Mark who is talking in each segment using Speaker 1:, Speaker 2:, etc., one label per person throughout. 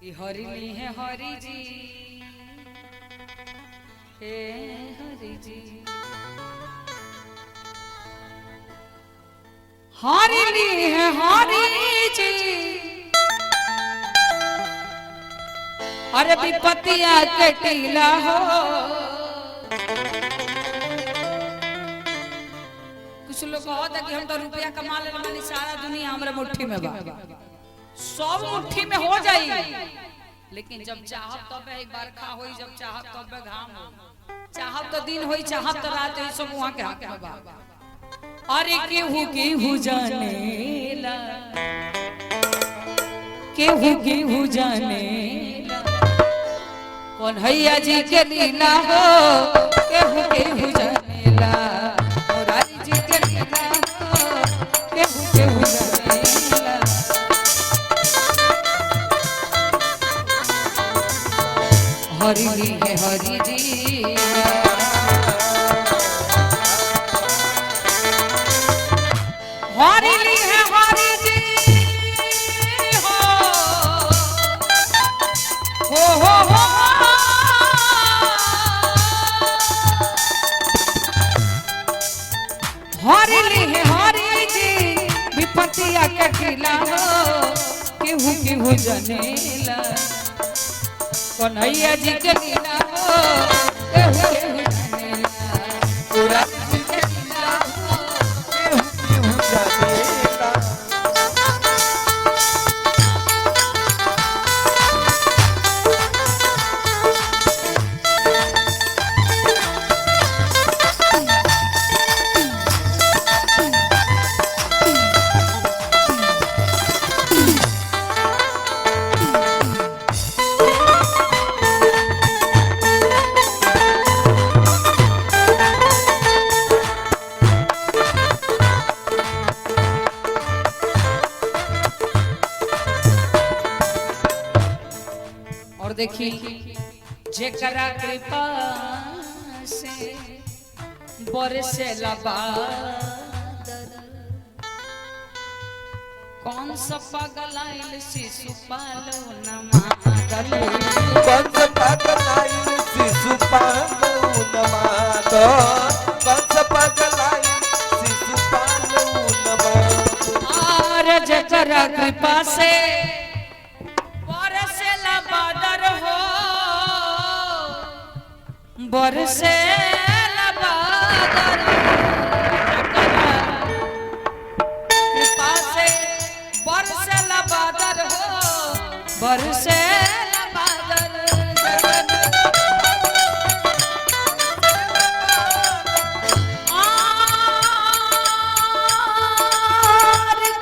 Speaker 1: हरि ली है हरि जी, हे हरि जी, हरि ली है हरि जी। अरे विपत्तिया के टीला हो, कुछ लोग कहते कि हम तो रुपया कमा ले मानी सारा दुनिया हमारे मुट्ठी में बा, सब मुट्ठी में हो जाई, लेकिन जब चाहब तब एक बरखा होई, जब चाहब तब घाम हो, चाहब तो दिन होई, चाहब तो रात होई, सब वहां के हाथ में बा। अरे केहू जानेला, केहू जानेला कौन हैया जी के लीला हो, केहू जानेला मुरारी जी के लीला हो, केहू जानेला। हरि ली है हरि जी, हरि ली है हरि जी, हो हरि ली है हरि जी, विपत्तिया के टीला हो, केहू जनेला कन्हैया जी के लीला हो, केहू जनेला पूरा जी के लीला हो, केहू जनेला। और देखी जेकरा कृपा से बरसेला बादल, कौन सा पगलाइल शिशुपाल न मादल,
Speaker 2: कौन सा पगलाइल शिशुपाल न मादल, कौन सा पगलाइल शिशुपाल न मादल।
Speaker 1: और जेकरा कृपा से बरसेला बादल हो, बरसेला बादल, कृपा से बरसेला बादल हो, बरसेला बादल।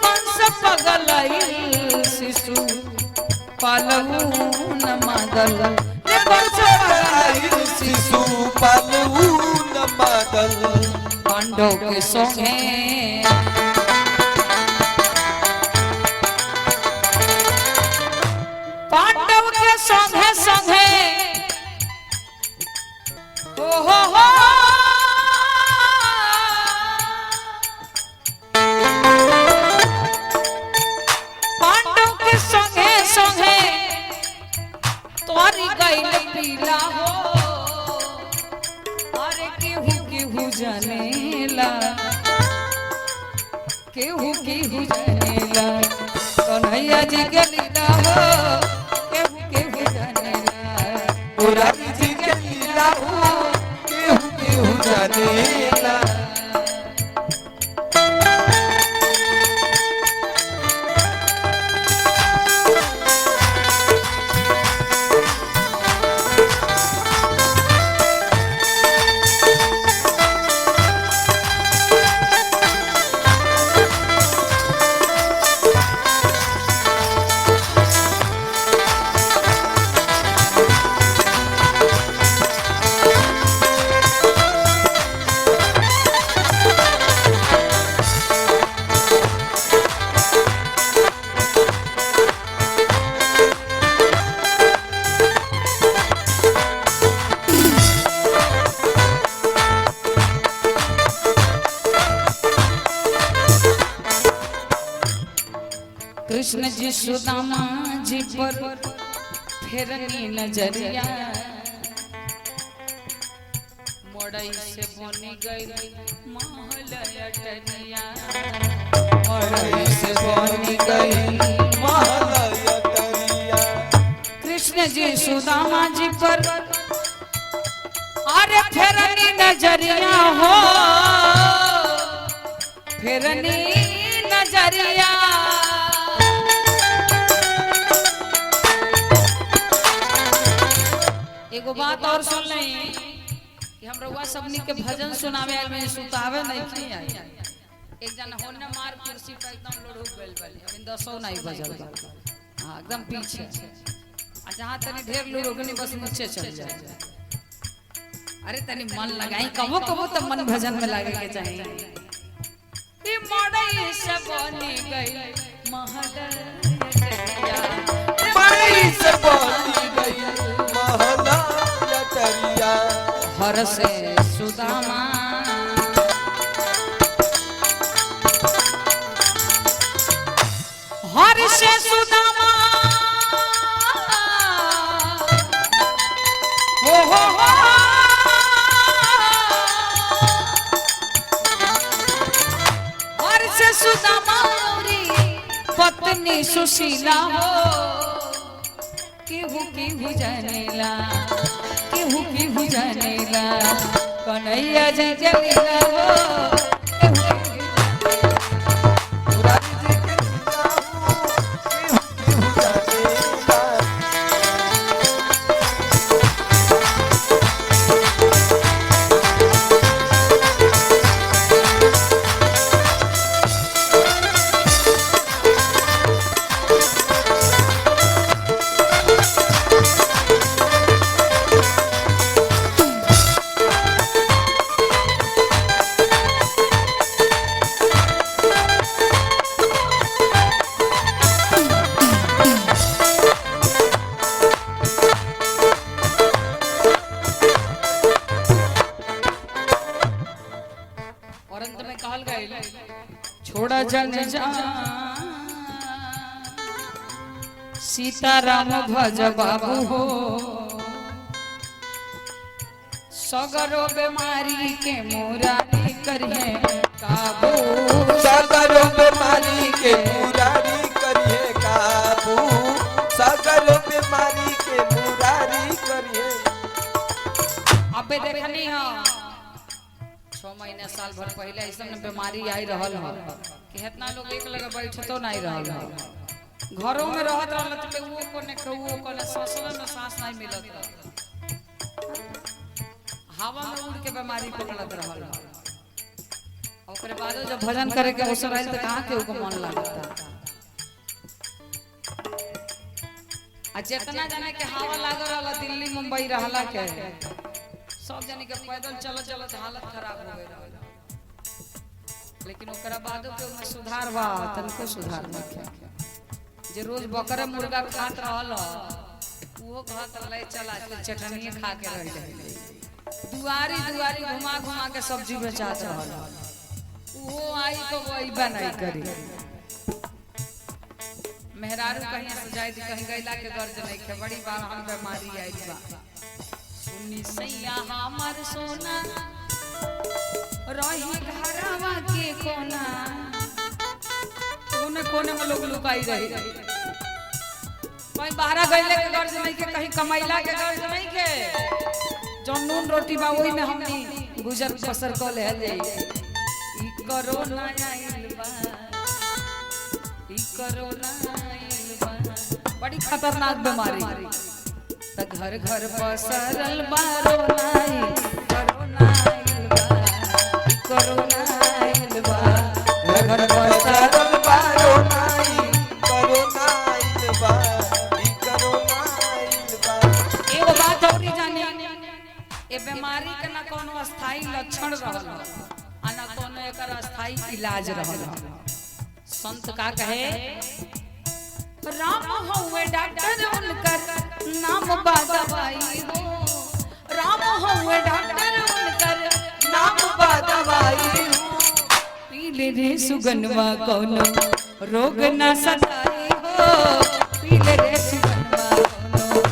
Speaker 1: कौन सा पगलाइल शिशु पालऊ न मादल,
Speaker 2: शिशुपाल न मादल।
Speaker 1: पांडव के संगे पांडव के संगे संगे हो पांडव के संगे संगे तोरी गइल पीला हो। अरे केहू जानेला, केहू जानेला कन्हैया जी के लीला हो, केहू जानेला
Speaker 2: मुरारी जी के लीला हो, केहू जानेला।
Speaker 1: कृष्ण जी सुदामा जी पर फेरनी नजरिया मोड़ई से बनी गई महल अटरिया
Speaker 2: मड़ई से बनी गई महल अटरिया।
Speaker 1: कृष्ण जी सुदामा जी पर अरे फेरनी नजरिया हो फेरनी नजरिया। एगो बात और सुन लें कि हम रउआ सबनी के भजन सुनावे आइल में सुतावे नहीं की आई। एक जन होने मार कुर्सी पे एकदम लोढ़ गइल बली अभी 10 नहीं बजल बा। हां एकदम पीछे आ जहां तनी ढेर लोग ओकनी बस नीचे चल जाए। अरे तनी मन लगाई कबो कबो तो मन भजन में लागे के चाहिए। ई मड़ई से बनी गई महल अटरिया
Speaker 2: मड़ई से बनी गई महल अटरिया।
Speaker 1: हर से सुदामा हर से सुदामा हो हर से सुदामा पत्नी सुशीला हो केहू केहू जानेला केहू केहू जानेला कन्हैया जी जलीला हो छोड़ा जन जा सीताराम भज बाबू हो सगरो बीमारी के मुरारी करिए काबू
Speaker 2: सगरो बीमारी के मुरारी करिए काबू सगरो बीमारी के मुरारी करिए।
Speaker 1: अबे देखनी हो 6 महीना साल भर पहले ऐसा बीमारी आई रहल हो कि इतना लोग एक लगे बैठतो नहीं रहल हो। घरों में रहत रहल त वो कोने कहू कोने ससुर में सांस नहीं मिलत हवा में उड़ के बीमारी पकड़त रहल हो। ओकरे बाद जब भजन करे के अवसर आइल त कहां के ऊपर मन लागता आ जितना जाने के हवा लागल रहल दिल्ली मुंबई रहला के सब जाने के पैदल चलत चलत हालत खराब हो गई। लेकिन ओकरा बादो के में सुधार बा तनको सुधार नहीं जे रोज बकरा मुर्गा खात रहल वो कहत ले चला चटनी खा के रह जाए। दुआरी दुआरी घुमा घुमा के सब्जी बेचात रहल वो आई तो वही बनाई करी। मेहरारू कहीं से जाई कहीं गैला के गर्ज नहीं के बड़ी बार हम बीमारी आई बा सुनी सैया हमर सोना रही घरवा के कोना कोने कोने में लोग लुकाई रही कहीं बाहर गइले के गर्ज नहीं के कहीं कमाइला के गर्ज नहीं के जो नून रोटी बा वही में हमनी गुजर बसर को ले जाई। ई कोरोना आइल बा ई कोरोना आइल बा बड़ी खतरनाक बीमारी त घर घर पसरल बा कोरोना आइल बा ई कोरोना आइल बा
Speaker 2: घर पसरल बा कोरोना आइल बा ई कोरोना आइल बा।
Speaker 1: एगो बात और जानी ए बीमारी के ना कोनो स्थायी लक्षण रहल आ ना कोनो एकर स्थायी इलाज रहल। संत का कहे राम हउए डॉक्टर उनकर नाम बा दवाई हो राम हउए डॉक्टर उनकर नाम बा दवाई हो पीले रे सुगनवा कोनो रोग ना सताई हो पीले रे सुगनवा कोनो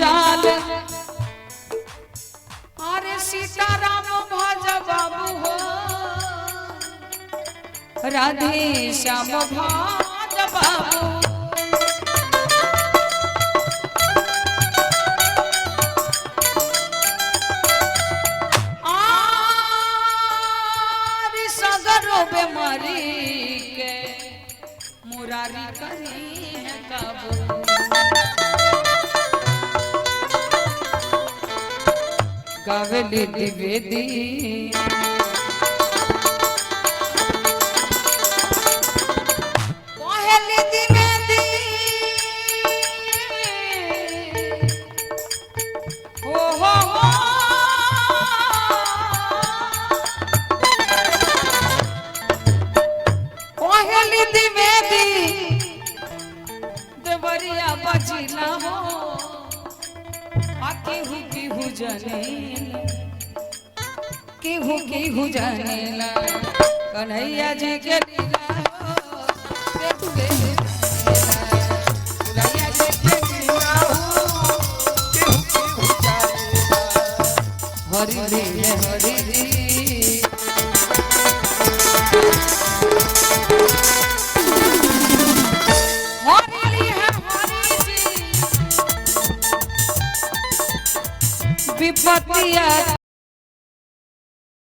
Speaker 1: चाल अरे सीताराम भज बाबू हो राधे श्याम भज बाबू आरी सगरो बेमारी के मुरारी करी है काबू गावेली द्विवेदी पहली द्विवेदी हो पहली द्विवेदी देवरिया बजिला हो केहू जानेला कन्हैया जी के लीला हो केहू जानेला कन्हैया जी के लीला हो
Speaker 2: केहू जानेला
Speaker 1: हरि रे हरि रे विपत्तिया